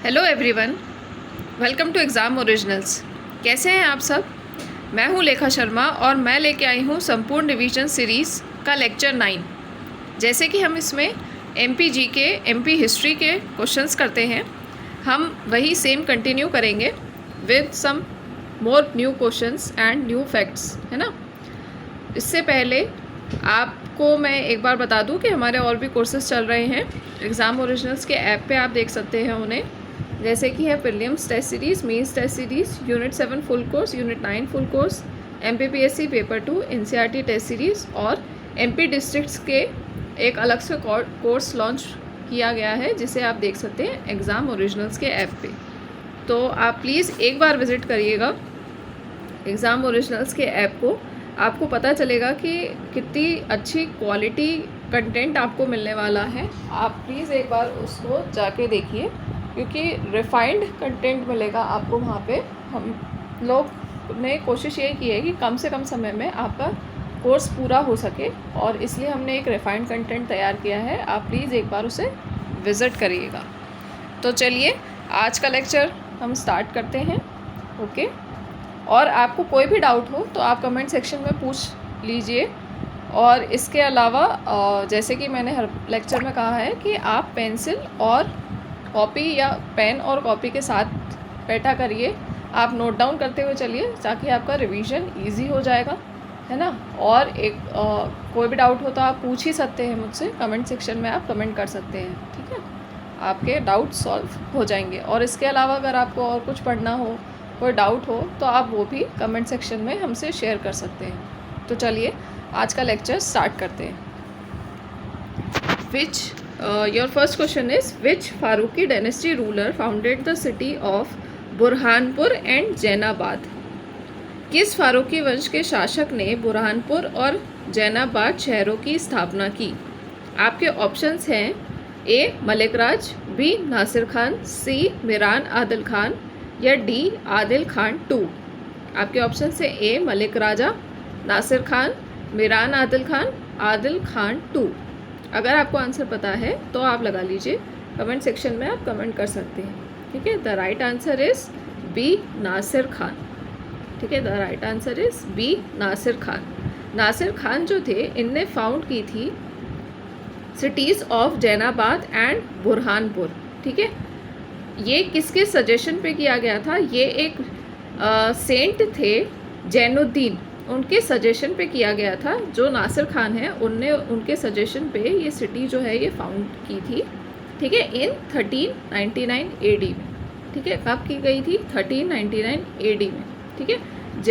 Hello everyone, welcome to exam originals. कैसे हैं आप सब? मैं हूं लेखा शर्मा और मैं लेके आई हूं संपूर्ण रिवीजन सीरीज़ का लेक्चर 9। जैसे कि हम इसमें एमपी जीके, एमपी हिस्ट्री के क्वेश्चंस करते हैं, हम वही सेम कंटिन्यू करेंगे with some more new questions and new facts, है ना। इससे पहले आपको मैं एक बार बता दूं कि हमारे और भी कोर्सेज चल रहे हैं एग्ज़ाम ओरिजिनल्स के ऐप पे, आप देख सकते हैं उन्हें। जैसे कि है prelims test series, mains test series, unit 7 full course, unit 9 full course, MPPSC paper 2, NCERT test series और एमपी डिस्ट्रिक्ट्स के एक अलग से कोर्स लॉन्च किया गया है जिसे आप देख सकते हैं एग्ज़ाम ओरिजिनल्स के ऐप पे। तो आप प्लीज़ एक बार विज़िट करिएगा एग्ज़ाम ओरिजिनल्स के ऐप को, आपको पता चलेगा कि कितनी अच्छी क्वालिटी कंटेंट आपको मिलने वाला है। आप प्लीज़ एक बार उसको जाके देखिए, क्योंकि रिफाइंड कंटेंट मिलेगा आपको वहाँ पे। हम लोग ने कोशिश ये की है कि कम से कम समय में आपका कोर्स पूरा हो सके, और इसलिए हमने एक रिफाइंड कंटेंट तैयार किया है। आप प्लीज़ एक बार उसे विज़िट करिएगा। तो चलिए आज का लेक्चर हम स्टार्ट करते हैं। ओके, और आपको कोई भी डाउट हो तो आप कमेंट सेक्शन में पूछ लीजिए। और इसके अलावा जैसे कि मैंने हर लेक्चर में कहा है कि आप पेंसिल और कॉपी या पेन और कॉपी के साथ बैठा करिए, आप नोट डाउन करते हुए चलिए ताकि आपका रिवीजन इजी हो जाएगा, है ना। और एक कोई भी डाउट हो तो आप पूछ ही सकते हैं मुझसे, कमेंट सेक्शन में आप कमेंट कर सकते हैं, ठीक है। आपके डाउट सॉल्व हो जाएंगे। और इसके अलावा अगर आपको और कुछ पढ़ना हो, कोई डाउट हो, तो आप वो भी कमेंट सेक्शन में हमसे शेयर कर सकते हैं। तो चलिए आज का लेक्चर स्टार्ट करते हैं। Your first question is which Farooqui dynasty ruler founded the city of Burhanpur and Zainabad. किस फारूकी वंश के शासक ने बुरहानपुर और जैनाबाद शहरों की स्थापना की? आपके ऑप्शंस हैं ए मलिक राज, बी नासिर खान, सी मीरान आदिल खान या डी आदिल खान 2। आपके ऑप्शन है ए मलिक राजा, नासिर खान, मीरान आदिल खान 2। अगर आपको आंसर पता है तो आप लगा लीजिए, कमेंट सेक्शन में आप कमेंट कर सकते हैं, ठीक है। The right answer is B Nasir Khan, ठीक है। The right answer is B Nasir Khan. Nasir Khan जो थे, इनने फाउंड की थी cities of Zainabad and Burhanpur, ठीक है। ये किसके सजेशन पे किया गया था? ये एक सेंट थे जैनुद्दीन, उनके सजेशन पे किया गया था। जो नासिर खान है उनने उनके सजेशन पे ये सिटी जो है ये फाउंड की थी, ठीक है, इन 1399 AD में, ठीक है। कब की गई थी? 1399 AD में, ठीक है।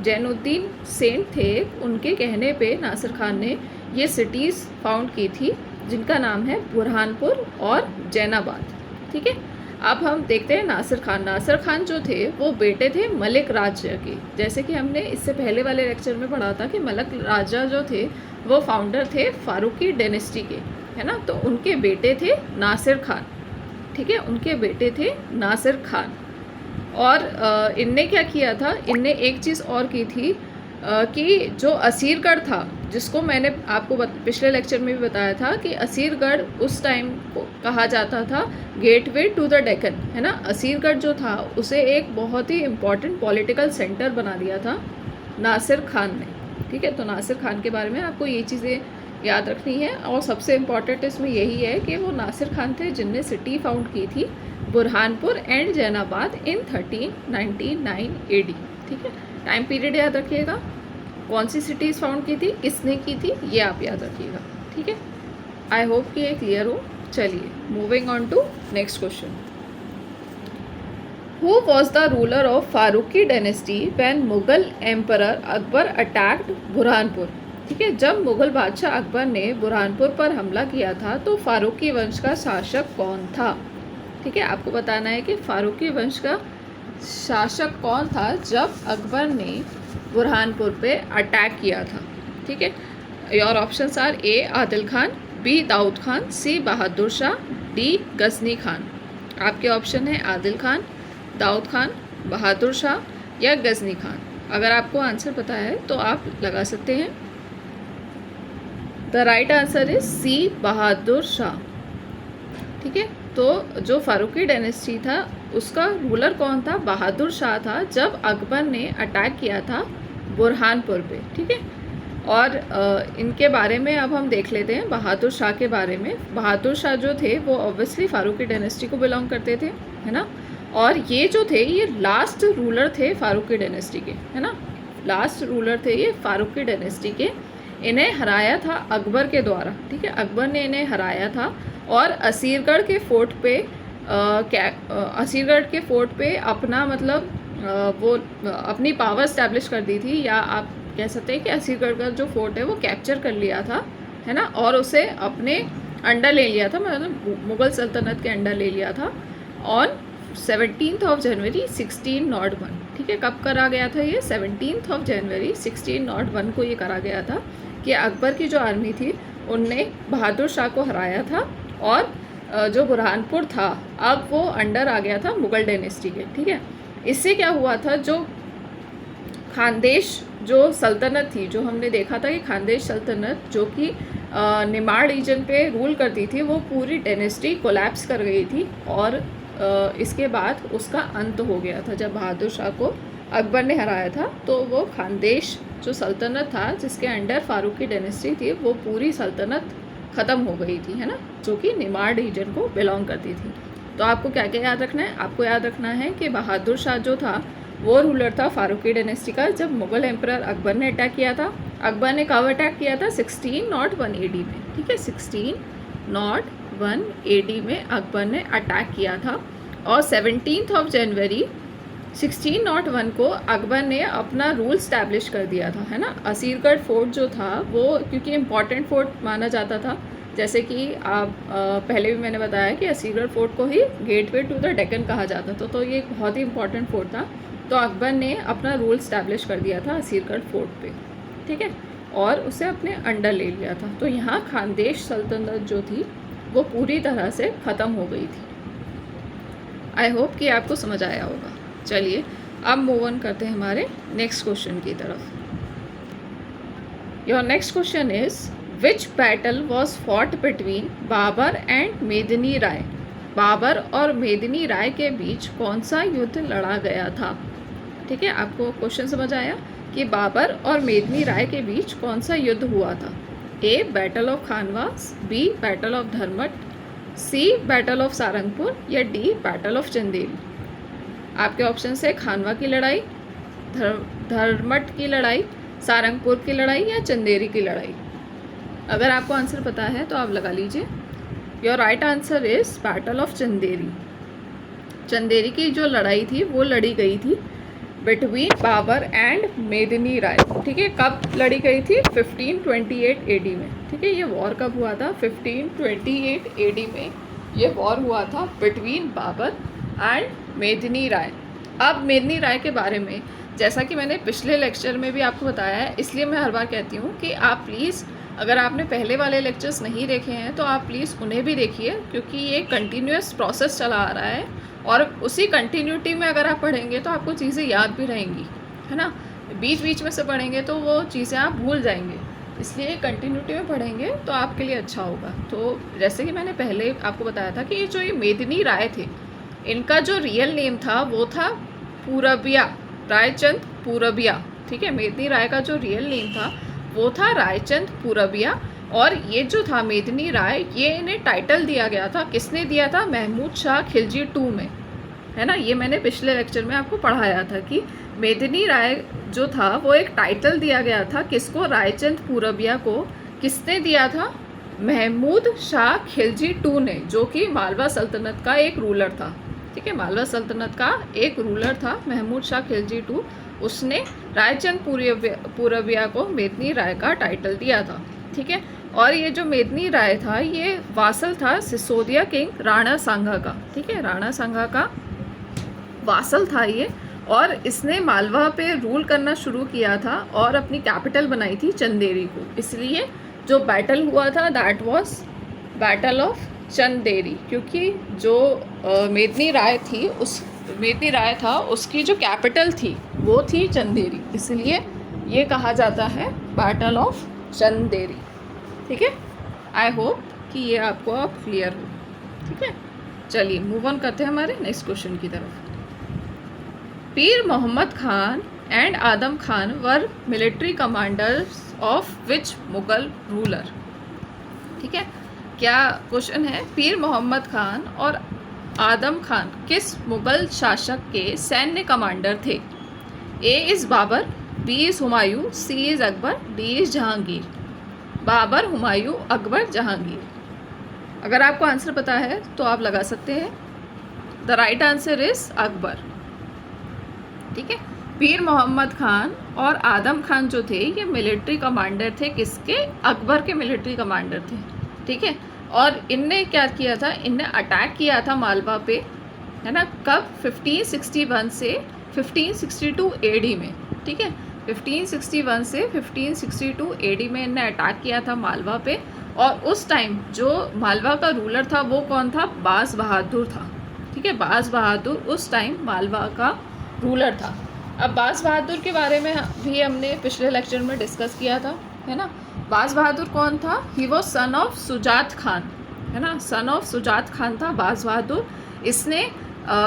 जैनुद्दीन सेंट थे, उनके कहने पे नासिर खान ने ये सिटीज़ फाउंड की थी जिनका नाम है बुरहानपुर और जैनाबाद, ठीक है। अब हम देखते हैं नासिर खान। नासिर खान जो थे वो बेटे थे मलिक राजा के। जैसे कि हमने इससे पहले वाले लेक्चर में पढ़ा था कि मलिक राजा जो थे वो फाउंडर थे फारूकी डायनेस्टी के, है ना। तो उनके बेटे थे नासिर खान, ठीक है, उनके बेटे थे नासिर खान। और इनने क्या किया था? इनने एक चीज़ और की थी कि जो असीरगढ़ था, जिसको मैंने आपको पिछले लेक्चर में भी बताया था कि असीरगढ़ उस टाइम को कहा जाता था गेटवे टू द डेक्कन, है ना। असीरगढ़ जो था उसे एक बहुत ही इम्पॉर्टेंट पॉलिटिकल सेंटर बना दिया था नासिर खान ने, ठीक है। तो नासिर खान के बारे में आपको ये चीज़ें याद रखनी है। और सबसे इम्पॉर्टेंट इसमें यही है कि वो नासिर खान थे जिनने सिटी फाउंड की थी Burhanpur and Jainabad in 1399 AD, ठीक है। टाइम पीरियड याद रखिएगा, कौन सी सिटीज़ फाउंड की थी, किसने की थी, ये आप याद रखिएगा, ठीक है। आई होप कि ये क्लियर हो। चलिए moving on to next question. Who was the ruler of Farooqui dynasty when Mughal emperor Akbar attacked Burhanpur, ठीक है। जब मुगल बादशाह अकबर ने बुरहानपुर पर हमला किया था तो फारूकी वंश का शासक कौन था, ठीक है। आपको बताना है कि फारूकी वंश का शासक कौन था जब अकबर ने बुरहानपुर पे अटैक किया था, ठीक है। Your options are A Adil Khan, B Daud Khan, C Bahadur Shah, D Ghazni Khan. आपके ऑप्शन है आदिल खान, दाऊद खान, बहादुर शाह या गजनी खान। अगर आपको आंसर पता है तो आप लगा सकते हैं। The right answer is C Bahadur Shah. ठीक है। तो जो फारूकी डायनेस्टी था उसका रूलर कौन था? बहादुर शाह था, जब अकबर ने अटैक किया था बुरहानपुर पे। ठीक है। और इनके बारे में अब हम देख लेते हैं, बहादुर शाह के बारे में। बहादुर शाह जो थे वो ऑब्वियसली फारूकी डायनेस्टी को बिलोंग करते थे, है ना। और ये जो थे ये लास्ट रूलर थे फारूकी डायनेस्टी के, है ना। लास्ट रूलर थे ये फारूकी डायनेस्टी के। इन्हें हराया था अकबर के द्वारा। ठीक है, अकबर ने इन्हें हराया था और असीरगढ़ के फोर्ट पे असीरगढ़ के फोर्ट पे अपना मतलब वो अपनी पावर स्टैब्लिश कर दी थी, या आप कह सकते हैं कि असीरगढ़ का जो फोर्ट है वो कैप्चर कर लिया था, है ना। और उसे अपने अंडर ले लिया था, मतलब मुग़ल सल्तनत के अंडर ले लिया था ऑन 17 जनवरी 1601। ठीक है, कब करा गया था ये? 17 जनवरी 1601 को ये करा गया था कि अकबर की जो आर्मी थी उनने बहादुर शाह को हराया था और जो बुरहानपुर था अब वो अंडर आ गया था मुग़ल डायनेस्टी के। ठीक है, इससे क्या हुआ था, जो खानदेश जो सल्तनत थी, जो हमने देखा था कि खानदेश सल्तनत जो कि निमाड़ रीजन पे रूल करती थी, वो पूरी डायनेस्टी कोलैप्स कर गई थी और इसके बाद उसका अंत हो गया था। जब बहादुर शाह को अकबर ने हराया था तो वो खानदेश जो सल्तनत था जिसके अंडर फारूकी डायनेस्टी थी वो पूरी सल्तनत ख़त्म हो गई थी, है ना, जो कि निमाड़ रीजन को बिलोंग करती थी। तो आपको क्या क्या याद रखना है? आपको याद रखना है कि बहादुर शाह जो था वो रूलर था फारूकी डायनेस्टी का जब मुग़ल एम्परर अकबर ने अटैक किया था। अकबर ने कब अटैक किया था? 1601 AD में। ठीक है, 1601 AD में अकबर ने अटैक किया था और 17 जनवरी 1601 को अकबर ने अपना रूल स्टैब्लिश कर दिया था, है ना। असीरगढ़ फोर्ट जो था वो क्योंकि इम्पॉर्टेंट फोर्ट माना जाता था, जैसे कि आप पहले भी मैंने बताया कि असीरगढ़ फोर्ट को ही गेटवे टू द डेक्कन कहा जाता था, तो ये एक बहुत ही इंपॉर्टेंट फोर्ट था। तो अकबर ने अपना रूल स्टैब्लिश कर दिया था असीरगढ़ फोर्ट पे। ठीक है, और उसे अपने अंडर ले लिया था। तो यहाँ खानदेश सल्तनत जो थी वो पूरी तरह से ख़त्म हो गई थी। आई होप कि आपको समझ आया होगा। चलिए अब मूव ऑन करते हैं हमारे नेक्स्ट क्वेश्चन की तरफ। Your next question is which battle was fought between Babur and Medini Rai? Babar और मेदिनी राय के बीच कौन सा युद्ध लड़ा गया था? ठीक है, आपको क्वेश्चन समझ आया कि बाबर और मेदिनी राय के बीच कौन सा युद्ध हुआ था? A battle of Khanwas, B battle of Dharmat, C battle of Sarangpur या डी बैटल ऑफ चंदेरी। आपके ऑप्शन है खानवा की लड़ाई, धर्मट की लड़ाई, सारंगपुर की लड़ाई या चंदेरी की लड़ाई। अगर आपको आंसर पता है तो आप लगा लीजिए। Your right answer is battle of Chanderi. Chanderi की जो लड़ाई थी वो लड़ी गई थी बिटवीन बाबर एंड मेदिनी राय। ठीक है, कब लड़ी गई थी? 1528 AD में। ठीक है, ये वॉर कब हुआ था? 1528 AD में ये वॉर हुआ था बिटवीन बाबर एंड मेदिनी राय। अब मेदिनी राय के बारे में जैसा कि मैंने पिछले लेक्चर में भी आपको बताया है, इसलिए मैं हर बार कहती हूँ कि आप प्लीज़ अगर आपने पहले वाले लेक्चर्स नहीं देखे हैं तो आप प्लीज़ उन्हें भी देखिए, क्योंकि ये कंटिन्यूस प्रोसेस चला आ रहा है और उसी कंटिन्यूटी में अगर आप पढ़ेंगे तो आपको चीज़ें याद भी रहेंगी, है ना। बीच बीच में से पढ़ेंगे तो वो चीज़ें आप भूल जाएंगे, इसलिए कंटिन्यूटी में पढ़ेंगे तो आपके लिए अच्छा होगा। तो जैसे कि मैंने पहले आपको बताया था कि ये जो ये मेदिनी राय थे, इनका जो रियल नेम था वो था पूरबिया, रायचंद पूरबिया। ठीक है, मेदिनी राय का जो रियल नेम था वो था रायचंद पूरबिया। और ये जो था मेदिनी राय, ये इन्हें टाइटल दिया गया था, किसने दिया था? महमूद शाह खिलजी 2 में, है ना। ये मैंने पिछले लेक्चर में आपको पढ़ाया था कि मेदिनी राय जो था वो एक टाइटल दिया गया था किसको? रायचंद पूरबिया को। किसने दिया था? महमूद शाह खिलजी 2 ने, जो कि मालवा सल्तनत का एक रूलर था। ठीक है, मालवा सल्तनत का एक रूलर था महमूद शाह खिलजी 2, उसने रायचंद पूरबिया को मेदिनी राय का टाइटल दिया था। ठीक है, और ये जो मेदिनी राय था ये वासल था सिसोदिया किंग राणा सांगा का। ठीक है, राणा सांगा का वासल था ये, और इसने मालवा पे रूल करना शुरू किया था और अपनी कैपिटल बनाई थी चंदेरी को। इसलिए जो बैटल हुआ था that was battle of Chanderi, क्योंकि जो मेदिनी राय थी मेदिनी राय था उसकी जो कैपिटल थी वो थी चंदेरी, इसलिए ये कहा जाता है बैटल ऑफ चंदेरी। ठीक है, आई होप कि ये आपको अब क्लियर हो। ठीक है। ठीक है, चलिए मूव ऑन करते हैं हमारे नेक्स्ट क्वेश्चन की तरफ। Pir Mohammad Khan and Adam Khan were military commanders of which Mughal ruler. ठीक है, क्या क्वेश्चन है, पीर मोहम्मद खान और आदम खान किस मुगल शासक के सैन्य कमांडर थे? A is Babur, B is Humayun, C is Akbar, D is Jahangir. Babur, Humayun, Akbar, Jahangir. अगर आपको आंसर पता है तो आप लगा सकते हैं। The right answer is Akbar. ठीक है, पीर मोहम्मद खान और आदम खान जो थे ये मिलिट्री कमांडर थे, किसके? अकबर के मिलिट्री कमांडर थे। ठीक है, और इनने क्या किया था, इनने अटैक किया था मालवा पे, है ना, कब? 1561 से 1562 एडी में। ठीक है, 1561 से 1562 एडी में इनने अटैक किया था मालवा पे। और उस टाइम जो मालवा का रूलर था वो कौन था? बाज बहादुर था। ठीक है, बाज बहादुर उस टाइम मालवा का रूलर था। अब बाज बहादुर के बारे में भी हमने पिछले लेक्चर में डिस्कस किया था, है ना। बाज बहादुर कौन था? He was son of Sujat Khan, है ना, सन ऑफ सुजात खान था बाज बहादुर। इसने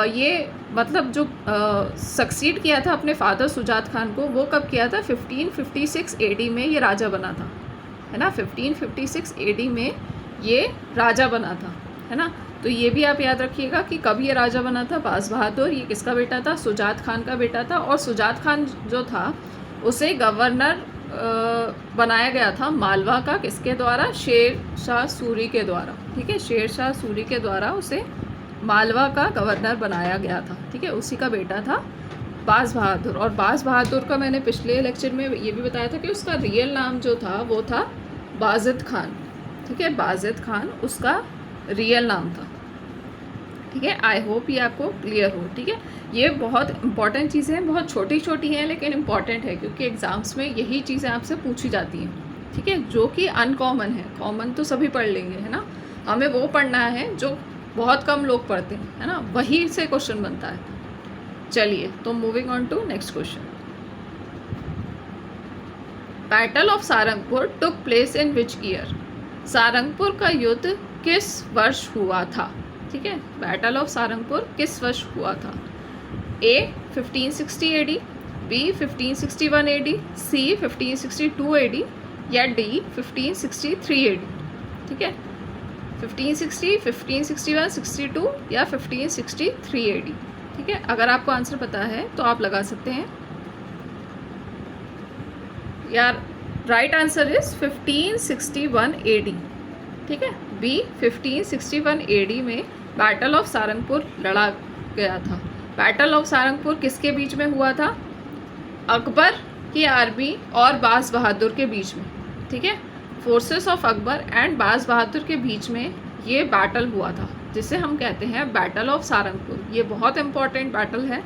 ये मतलब जो सक्सीड किया था अपने फादर सुजात खान को, वो कब किया था? 1556 एडी में ये राजा बना था, है ना। 1556 एडी में ये राजा बना था, है ना। तो ये भी आप याद रखिएगा कि कब ये राजा बना था। बाज बहादुर ये किसका बेटा था? सुजात खान का बेटा था। और सुजात खान जो था उसे गवर्नर बनाया गया था मालवा का, किसके द्वारा? शेर शाह सूरी के द्वारा। ठीक है, शेर शाह सूरी के द्वारा उसे मालवा का गवर्नर बनाया गया था। ठीक है, उसी का बेटा था बाज बहादुर। और बाज बहादुर का मैंने पिछले लेक्चर में ये भी बताया था कि उसका रियल नाम जो था वो था बाजिद खान। ठीक है, बाजिद खान उसका रियल नाम था। ठीक है, आई होप ये आपको क्लियर हो। ठीक है, ये बहुत इंपॉर्टेंट चीज़ें हैं, बहुत छोटी छोटी हैं लेकिन इंपॉर्टेंट है, क्योंकि एग्ज़ाम्स में यही चीज़ें आपसे पूछी जाती हैं। ठीक है, जो कि अनकॉमन है, कॉमन तो सभी पढ़ लेंगे, है ना। हमें वो पढ़ना है जो बहुत कम लोग पढ़ते हैं, है ना, वही से क्वेश्चन बनता है। चलिए, तो moving on to next question. Battle of Sarangpur took place in which year? Sarangpur का युद्ध किस वर्ष हुआ था? ठीक है, बैटल ऑफ सारंगपुर किस वर्ष हुआ था? ए 1560 एडी, बी 1561 एडी, सी 1562 एडी, या डी 1563 एडी। ठीक है, 1560, 1561, 62 या 1563 एडी। ठीक है, अगर आपको आंसर पता है तो आप लगा सकते हैं। यार राइट आंसर इज 1561 एडी। ठीक है, बी 1561 एडी में बैटल ऑफ सारंगपुर लड़ा गया था। बैटल ऑफ सारंगपुर किसके बीच में हुआ था? अकबर की आर्मी और बाज बहादुर के बीच में। ठीक है, forces of Akbar and Baz बहादुर के बीच में ये बैटल हुआ था, जिसे हम कहते हैं बैटल ऑफ सारंगपुर। ये बहुत इंपॉर्टेंट बैटल है,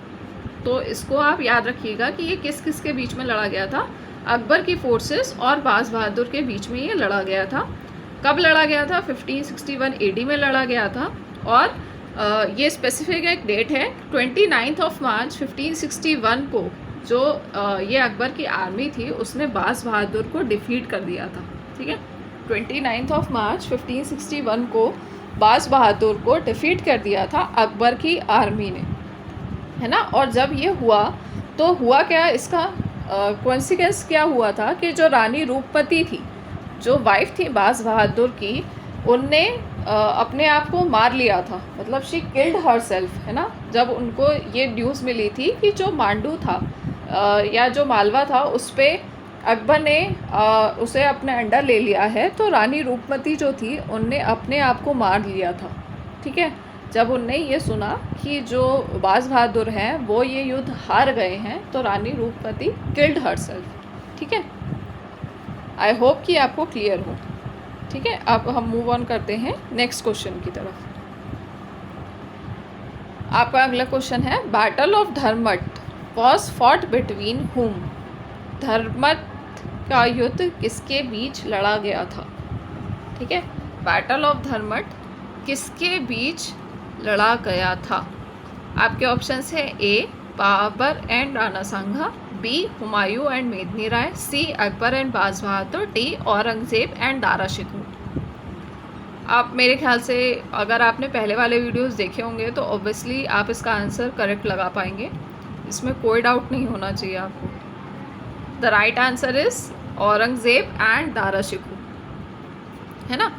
तो इसको आप याद रखिएगा कि ये किस किस के बीच में लड़ा गया था। अकबर की फोर्सेस और बाज बहादुर के बीच में ये लड़ा गया था। कब लड़ा गया था? 1561 एडी में लड़ा गया था। और ये स्पेसिफिक एक डेट है, 29 ऑफ मार्च 1561 को जो ये अकबर की आर्मी थी उसने बाज बहादुर को डिफीट कर दिया था। ठीक है, 29 ऑफ मार्च 1561 को बाज बहादुर को डिफीट कर दिया था अकबर की आर्मी ने, है ना। और जब ये हुआ तो हुआ क्या, इसका कॉन्सिक्वेंस क्या हुआ था कि जो रानी रूपमती थी, जो वाइफ थी बाज बहादुर की, उनने अपने आप को मार लिया था, मतलब शी किल्ड हर सेल्फ, है ना। जब उनको ये न्यूज़ मिली थी कि जो मांडू था या जो मालवा था उस पर अकबर ने उसे अपने अंडर ले लिया है, तो रानी रूपमती जो थी उनने अपने आप को मार लिया था। ठीक है, जब उनने ये सुना कि जो बाज बहादुर हैं वो ये युद्ध हार गए हैं, तो रानी रूपमती किल्ड हर सेल्फ। ठीक है, आई होप कि आपको क्लियर हो। ठीक है, अब हम मूव ऑन करते हैं नेक्स्ट क्वेश्चन की तरफ। आपका अगला क्वेश्चन है, battle of Dharmat was fought between whom? Dharmat का युद्ध किसके बीच लड़ा गया था? ठीक है, बैटल ऑफ धर्मट किसके बीच लड़ा गया था? आपके ऑप्शंस है A Babur and Rana Sanga, B Humayun and Medini Rai, C Akbar and Baz Bahadur, D Aurangzeb and Dara Shikoh. आप मेरे ख्याल से अगर आपने पहले वाले वीडियोस देखे होंगे तो ऑब्वियसली आप इसका आंसर करेक्ट लगा पाएंगे, इसमें कोई डाउट नहीं होना चाहिए आपको। The right answer is Aurangzeb and Dara Shikoh, है ना।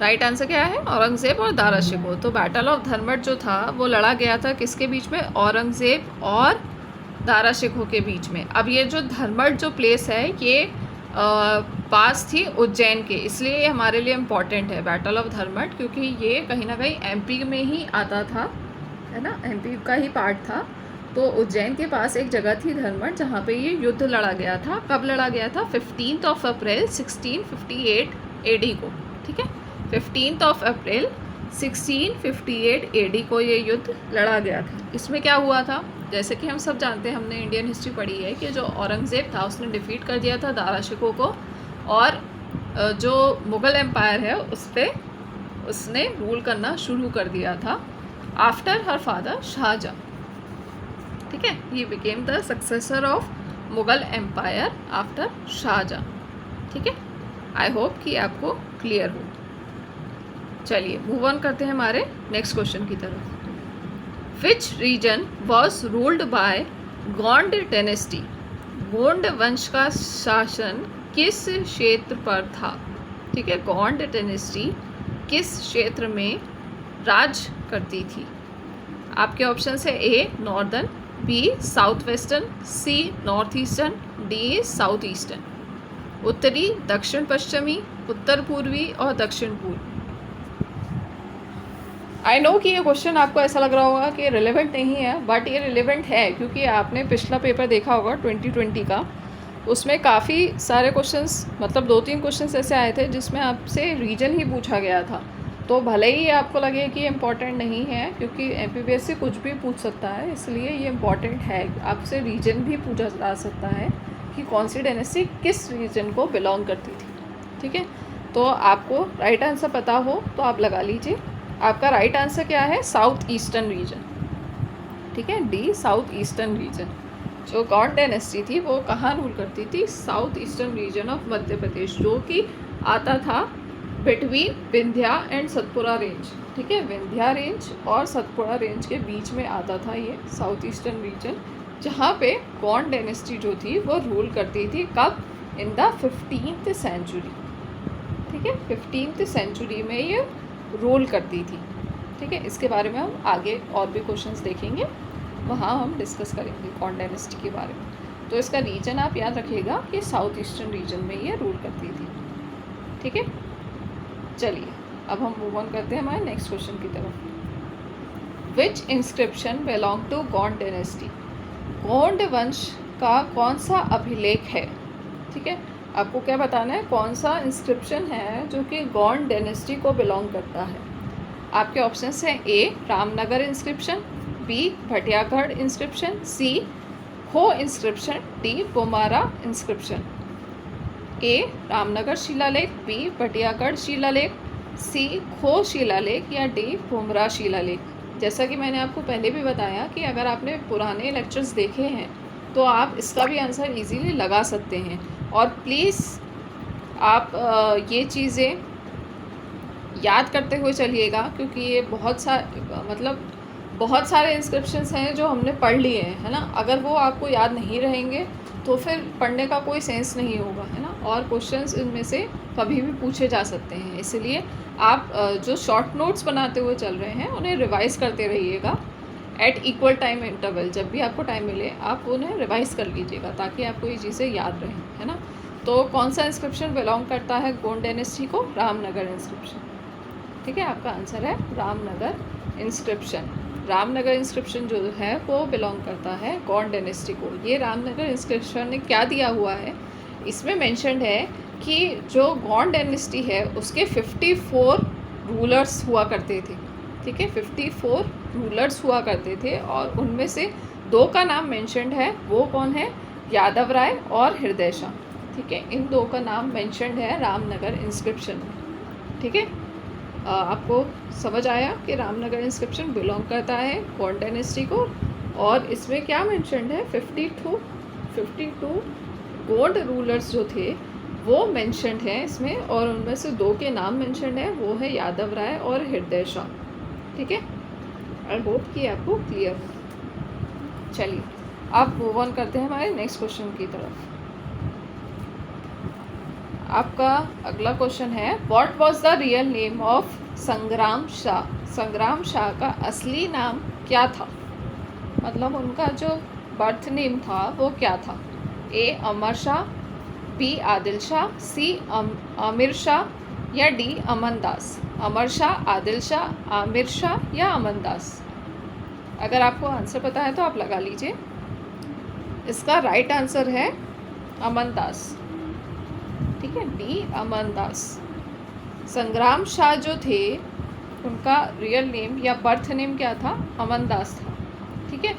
राइट आंसर क्या है? औरंगज़ेब और दारा शिकोह। तो बैटल ऑफ धर्मट जो था वो लड़ा गया था किसके बीच में? औरंगज़ेब और दारा शिकोह के बीच में। अब ये जो धर्मट जो प्लेस है ये पास थी उज्जैन के, इसलिए ये हमारे लिए इम्पॉर्टेंट है बैटल ऑफ धर्मट, क्योंकि ये कहीं ना कहीं एमपी में ही आता था, है ना, एमपी का ही पार्ट था। तो उज्जैन के पास एक जगह थी धर्मट जहाँ पे ये युद्ध लड़ा गया था। कब लड़ा गया था? 15 अप्रैल 1658 एडी को, ठीक है। 15 अप्रैल 1658 एडी को ये युद्ध लड़ा गया था। इसमें क्या हुआ था? जैसे कि हम सब जानते हैं, हमने इंडियन हिस्ट्री पढ़ी है कि जो औरंगज़ेब था उसने डिफीट कर दिया था दारा शिकोह को, और जो मुग़ल एम्पायर है उस पर उसने रूल करना शुरू कर दिया था आफ्टर हर फादर शाहजहाँ, ठीक है। ये became the successor of Mughal empire after Shahjahan, ठीक है। आई होप कि आपको क्लियर हो। चलिए मूव ऑन करते हैं हमारे नेक्स्ट क्वेश्चन की तरफ। Which region was ruled by Gond dynasty? Gond वंश का शासन किस क्षेत्र पर था? ठीक है, गोंड डायनेस्टी किस क्षेत्र में राज करती थी? आपके ऑप्शन है A northern, B south western, C north eastern, D south eastern. उत्तरी, दक्षिण पश्चिमी, उत्तर पूर्वी और दक्षिण पूर्व। आई नो कि ये क्वेश्चन आपको ऐसा लग रहा होगा कि रिलेवेंट नहीं है, बट ये रिलेवेंट है क्योंकि आपने पिछला पेपर देखा होगा 2020 का, उसमें काफ़ी सारे क्वेश्चंस, मतलब 2-3 क्वेश्चंस ऐसे आए थे जिसमें आपसे रीजन ही पूछा गया था। तो भले ही आपको लगे कि ये इम्पॉर्टेंट नहीं है, क्योंकि एमपीपीएससी कुछ भी पूछ सकता है, इसलिए ये इम्पॉर्टेंट है। आपसे रीजन भी पूछा जा सकता है कि कौन सी डायनेस्टी किस रीजन को बिलोंग करती थी, ठीक है। तो आपको राइट आंसर पता हो तो आप लगा लीजिए। आपका राइट आंसर क्या है? साउथ ईस्टर्न रीजन, ठीक है, डी साउथ ईस्टर्न रीजन। जो गोंड डायनेस्टी थी वो कहाँ रूल करती थी? South eastern region of Madhya Pradesh, जो कि आता था between Vindhya and Satpura range, ठीक है। विंध्या रेंज और सतपुड़ा रेंज के बीच में आता था ये साउथ ईस्टर्न रीजन, जहाँ पे गोंड डायनेस्टी जो थी वो रूल करती थी। कब? इन द 15th सेंचुरी, ठीक है, 15th सेंचुरी में ये रूल करती थी, ठीक है। इसके बारे में हम आगे और भी क्वेश्चंस देखेंगे, वहाँ हम डिस्कस करेंगे गोंड डायनेस्टी के बारे में। तो इसका रीजन आप याद रखिएगा कि साउथ ईस्टर्न रीजन में ये रूल करती थी, ठीक है। चलिए अब हम मूव ऑन करते हैं हमारे नेक्स्ट क्वेश्चन की तरफ। Which inscription belong to Gond dynasty? Gond वंश का कौन सा अभिलेख है? ठीक है, आपको क्या बताना है? कौन सा इंस्क्रिप्शन है जो कि गोंड डायनेस्टी को बिलोंग करता है? आपके ऑप्शंस हैं ए रामनगर इंस्क्रिप्शन, बी भटियागढ़ इंस्क्रिप्शन, सी हो इंस्क्रिप्शन, डी बोमारा इंस्क्रिप्शन। ए रामनगर शिलालेख, बी भटियागढ़ शिलालेख, सी खो शिलालेख या डी बोमरा शिलालेख। जैसा कि मैंने आपको पहले भी बताया कि अगर आपने पुराने लेक्चर्स देखे हैं तो आप इसका भी आंसर इजीली लगा सकते हैं। और प्लीज़ आप ये चीज़ें याद करते हुए चलिएगा, क्योंकि ये बहुत सारे इंस्क्रिप्शंस हैं जो हमने पढ़ लिए हैं, है ना। अगर वो आपको याद नहीं रहेंगे तो फिर पढ़ने का कोई सेंस नहीं होगा, है ना। और क्वेश्चंस इनमें से कभी भी पूछे जा सकते हैं, इसलिए आप जो शॉर्ट नोट्स बनाते हुए चल रहे हैं उन्हें रिवाइज़ करते रहिएगा एट इक्वल टाइम इंटरवल। जब भी आपको टाइम मिले आप उन्हें रिवाइज़ कर लीजिएगा ताकि आपको ये चीज़ें याद रहें, है ना। तो कौन सा इंस्क्रिप्शन बिलोंग करता है गोंड डायनेस्टी को? रामनगर इंस्क्रिप्शन, ठीक है। आपका आंसर है रामनगर इंस्क्रिप्शन। रामनगर इंस्क्रिप्शन जो है वो बिलोंग करता है गोंड डायनेस्टी को। ये रामनगर इंस्क्रिप्शन ने क्या दिया हुआ है? इसमें मेंशन्ड है कि जो गोंड डायनेस्टी है उसके 54 रूलर्स हुआ करते थे, ठीक है, 54 रूलर्स हुआ करते थे, और उनमें से 2 का नाम मेंशन्ड है। वो कौन है? यादव राय और हृदय शाह, ठीक है। इन 2 का नाम मेंशन्ड है रामनगर इंस्क्रिप्शन में, ठीक है। आपको समझ आया कि रामनगर इंस्क्रिप्शन बिलोंग करता है गोंड डायनेस्टी को, और इसमें क्या मेंशन्ड है? 52 गोंड रूलर्स जो थे वो मेंशन्ड हैं इसमें, और उनमें से 2 के नाम मेंशन्ड हैं, वो है यादव राय और हृदय शाह। ठीक है, आई होप कि आपको क्लियर हो। चलिए आप मूव ऑन करते हैं हमारे नेक्स्ट क्वेश्चन की तरफ। आपका अगला क्वेश्चन है, what was the real name of संग्राम शाह? संग्राम शाह का असली नाम क्या था? मतलब उनका जो बर्थ नेम था वो क्या था? ए अमर शाह, बी आदिल शाह, सी आमिर शाह या डी अमन दास? अमर शाह, आदिल शाह, आमिर शाह या अमन दास? अगर आपको आंसर पता है तो आप लगा लीजिए। इसका राइट आंसर है अमन दास। ठीक है, डी अमन दास। संग्राम शाह जो थे उनका रियल नेम या बर्थ नेम क्या था? अमन दास था। ठीक है,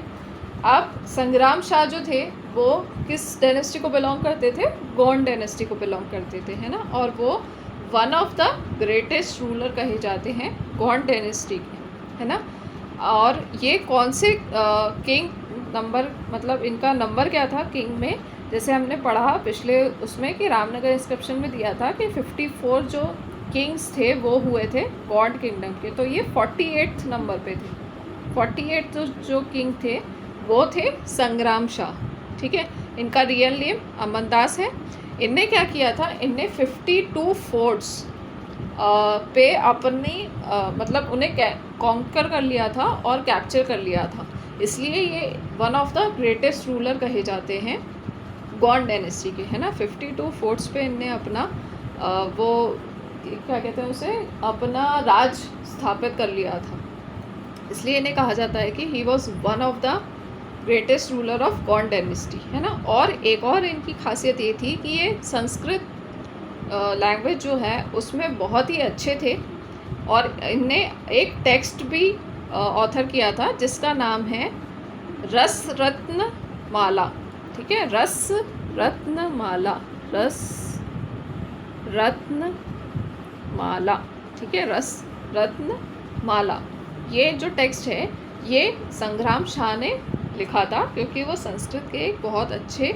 अब संग्राम शाह जो थे वो किस डायनेस्टी को बिलोंग करते थे? गोंड डायनेस्टी को बिलोंग करते थे, है ना। और वो one of the greatest ruler कहे जाते हैं गोंड डायनेस्टी के, है ना। और ये कौन से किंग नंबर, मतलब इनका नंबर क्या था किंग में? जैसे हमने पढ़ा पिछले उसमें कि रामनगर इंस्क्रिप्शन में दिया था कि 54 जो किंग्स थे वो हुए थे गोंड किंगडम के, तो ये 48th नंबर पे थे। 48 जो किंग थे वो थे संग्राम शाह। ठीक है, इनका रियल नेम अमन दास है। इनने क्या किया था? इनने 52 फोर्ट्स पे अपनी मतलब उन्हें कॉन्कर कर लिया था और कैप्चर कर लिया था, इसलिए ये one of the greatest ruler कहे जाते हैं गोंड डायनेस्टी के, है ना। 52 फोर्ट्स पे इनने अपना वो क्या कहते हैं उसे, अपना राज स्थापित कर लिया था, इसलिए इन्हें कहा जाता है कि he was one of the greatest ruler of Gond dynasty, है ना। और एक और इनकी खासियत ये थी कि ये संस्कृत लैंग्वेज जो है उसमें बहुत ही अच्छे थे, और इनने एक टेक्स्ट भी ऑथर किया था जिसका नाम है रस रत्न माला। ठीक है, रस रत्न माला, रस रत्न माला। ठीक है, रस रत्न माला, ये जो टेक्स्ट है ये संग्राम शाह ने लिखा था, क्योंकि वो संस्कृत के एक बहुत अच्छे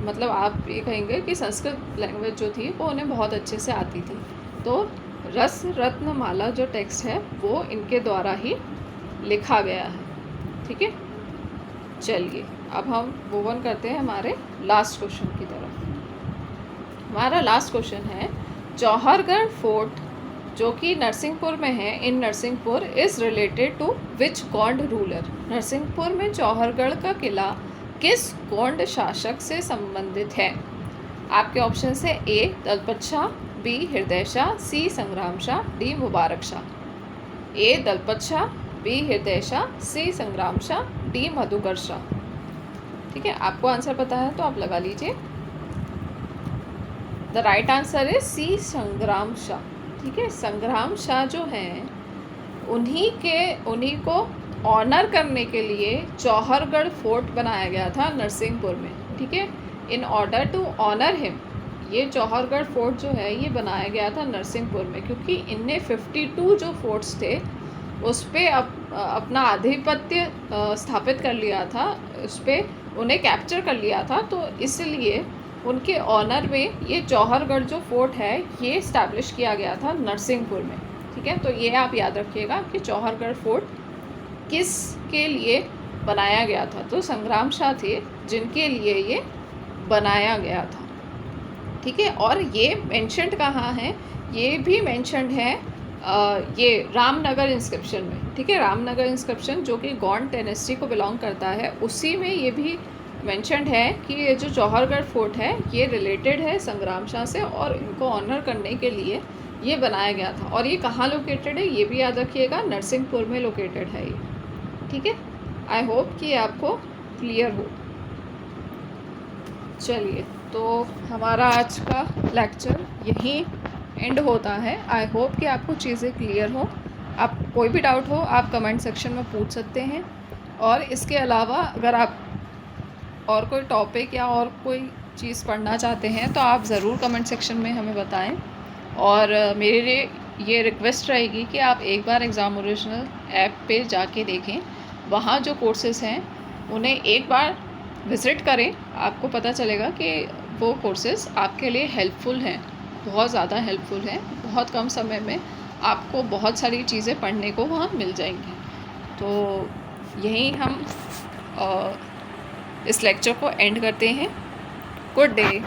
मतलब आप ये कहेंगे कि संस्कृत लैंग्वेज जो थी वो उन्हें बहुत अच्छे से आती थी। तो रस रत्न माला जो टेक्स्ट है वो इनके द्वारा ही लिखा गया है। ठीक है, चलिए अब हम मूव ऑन करते हैं हमारे लास्ट क्वेश्चन की तरफ। हमारा लास्ट क्वेश्चन है, जौहरगढ़ फोर्ट जो कि नरसिंहपुर में है, in Narsinghpur is related to which Gond ruler? Narsinghpur में जौहरगढ़ का किला किस गोंड शासक से संबंधित है? आपके ऑप्शन है ए दलपत शाह, बी हृदय शाह, सी संग्राम शाह, डी मुबारक शाह। ए दलपत शाह, बी हृदय शाह, सी संग्राम शाह, डी मधुकर शाह। ठीक है, आपको आंसर पता है तो आप लगा लीजिए। द राइट आंसर है सी संग्राम शाह। ठीक है, संग्राम शाह जो हैं उन्हीं को ऑनर करने के लिए जौहरगढ़ फोर्ट बनाया गया था नरसिंहपुर में। ठीक है, in order to honour him, ये जौहरगढ़ फोर्ट जो है ये बनाया गया था नरसिंहपुर में, क्योंकि इनने 52 जो फोर्ट्स थे उस पर अपना आधिपत्य स्थापित कर लिया था, उस पर उन्हें कैप्चर कर लिया था, तो इसलिए उनके ऑनर में ये जौहरगढ़ जो फोर्ट है ये इस्टेब्लिश किया गया था नरसिंहपुर में। ठीक है, तो ये आप याद रखिएगा कि जौहरगढ़ फोर्ट किस के लिए बनाया गया था? तो संग्राम शाह थे जिनके लिए ये बनाया गया था। ठीक है, और ये मेंशन्ड कहाँ है? ये भी मेंशन्ड है ये रामनगर इंस्क्रिप्शन में। ठीक है, रामनगर इंस्क्रिप्शन जो कि गोंड डायनेस्टी को बिलोंग करता है, उसी में ये भी मेंशन्ड है कि ये जो जौहरगढ़ फोर्ट है ये रिलेटेड है संग्राम शाह से, और इनको ऑनर करने के लिए ये बनाया गया था। और ये कहाँ लोकेटेड है ये भी याद रखिएगा, नरसिंहपुर में लोकेटेड है ये। ठीक है, आई होप कि आपको क्लियर हो। चलिए, तो हमारा आज का लेक्चर यहीं एंड होता है। आई होप कि आपको चीज़ें क्लियर हो। आप कोई भी डाउट हो आप कमेंट सेक्शन में पूछ सकते हैं, और इसके अलावा अगर आप और कोई टॉपिक या और कोई चीज़ पढ़ना चाहते हैं तो आप ज़रूर कमेंट सेक्शन में हमें बताएं। और मेरे ये रिक्वेस्ट रहेगी कि आप एक बार एग्ज़ाम ओरिजिनल ऐप पे जाके देखें, वहाँ जो कोर्सेज़ हैं उन्हें एक बार विज़िट करें, आपको पता चलेगा कि वो कोर्सेज़ आपके लिए हेल्पफुल हैं, बहुत ज़्यादा हेल्पफुल हैं। बहुत कम समय में आपको बहुत सारी चीज़ें पढ़ने को वहाँ मिल जाएंगी। तो यहीं हम इस लेक्चर को एंड करते हैं। Good day.